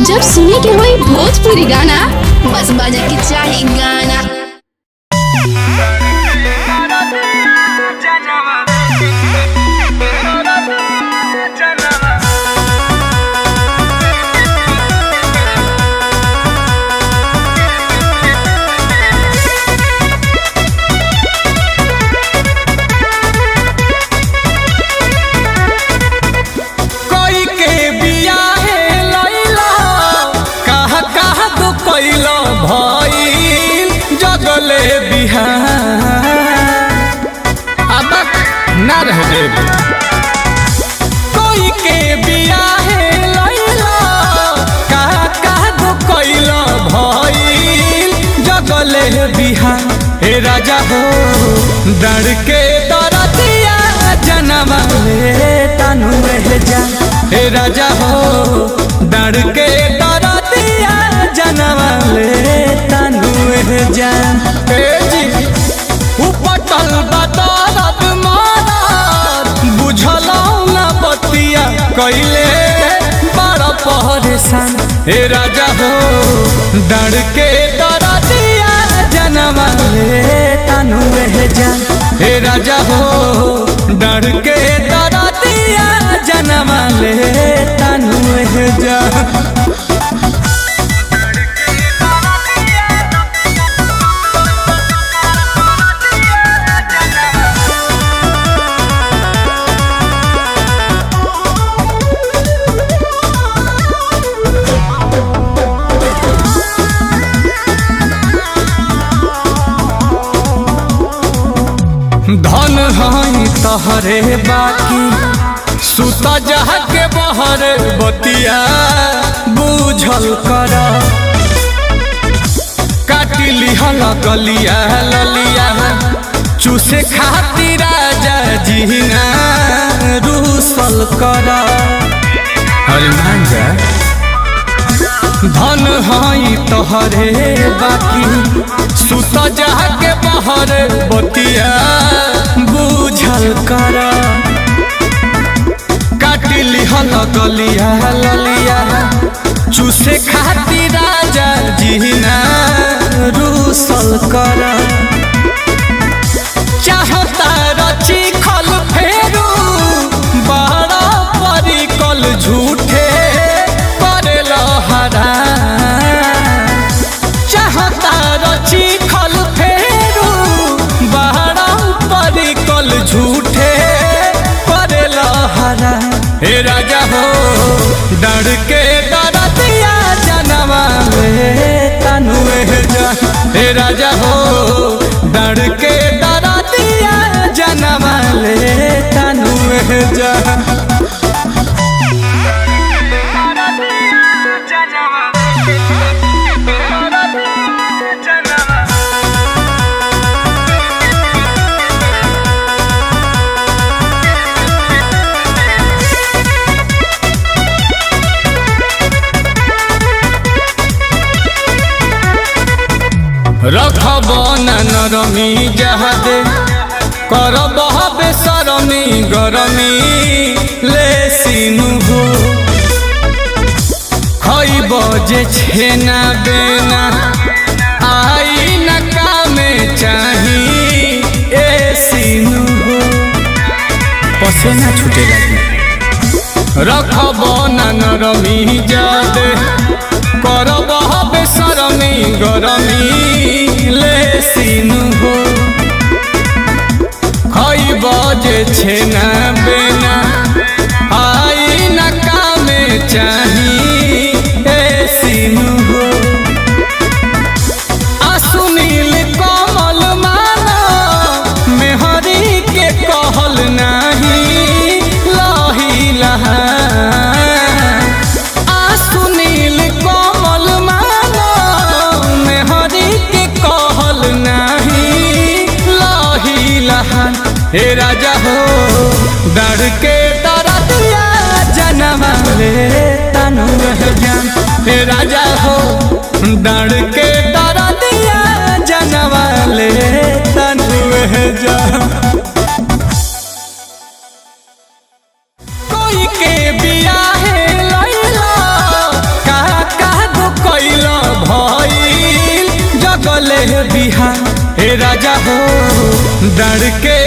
जब सुने के होई भोजपुरी गाना बस बजे के चाही गाना। ना रह देब कोई के बियाहे लैला कहा दो कैला भइल जगले बिहा। हे राजा हो डर के दरदिया जनवा ले तनु जा। हे राजा हो डर के दरदिया जनवा ले तनु जा। हे जी उपटल बदरत कैले बड़ा परेशान। हे राजा हो डर के दरदिया जनवा ले तनु जा। हे राजा हो डर के दरदिया जनवा ले तनु जा। धन हई तहरे बाकी सुता जहा के बहर बतिया बुझल कर। काटी लिहल गलिया ललिया चूसे खातिर राजा जीना रूसल कर। अरे मान जा धन हई तोहरे बाकी सुता जहा के बहर बतिया बुझल कर। काटी लिहल गलिया ललिया चूसे खातिर राजा जीना रूसल कर। चाहता रची खल फेरू बड़ा परिकल झूठे करे लहरा। चाहता रची खल फेरू बड़ा परिकल झूठे करे लहरा। हे राजा हो डर के दरदिया जनवा ले तनु जा। हे राजा हो डर के दरदिया जनवा ले तनु जा। रखब नरमी जहादे करब बेसरमी गरमी ले सीनु हो। खइब जे छेना बेना आई न कामे चाही ए सीनु हो। पसेना छूटे लगी रखब नरमी जहादे करब बेसरमी गरमी ले सीनु हो। खइब जे छेना बेना आई न कामे चाही ए सीनु हो। सुनील कमल माना मेहरी के कहल नाही लही लहा। सुनील कमल माना मेहरी के कहल नाही लही लहा। हे राजा हो डर के दरदिया जनवा ले तनु जा। हे राजा हो डर के दरदिया जनवा ले तनु जा। कोई के बियाहे लैला जगले बिहार हे राजा हो डर के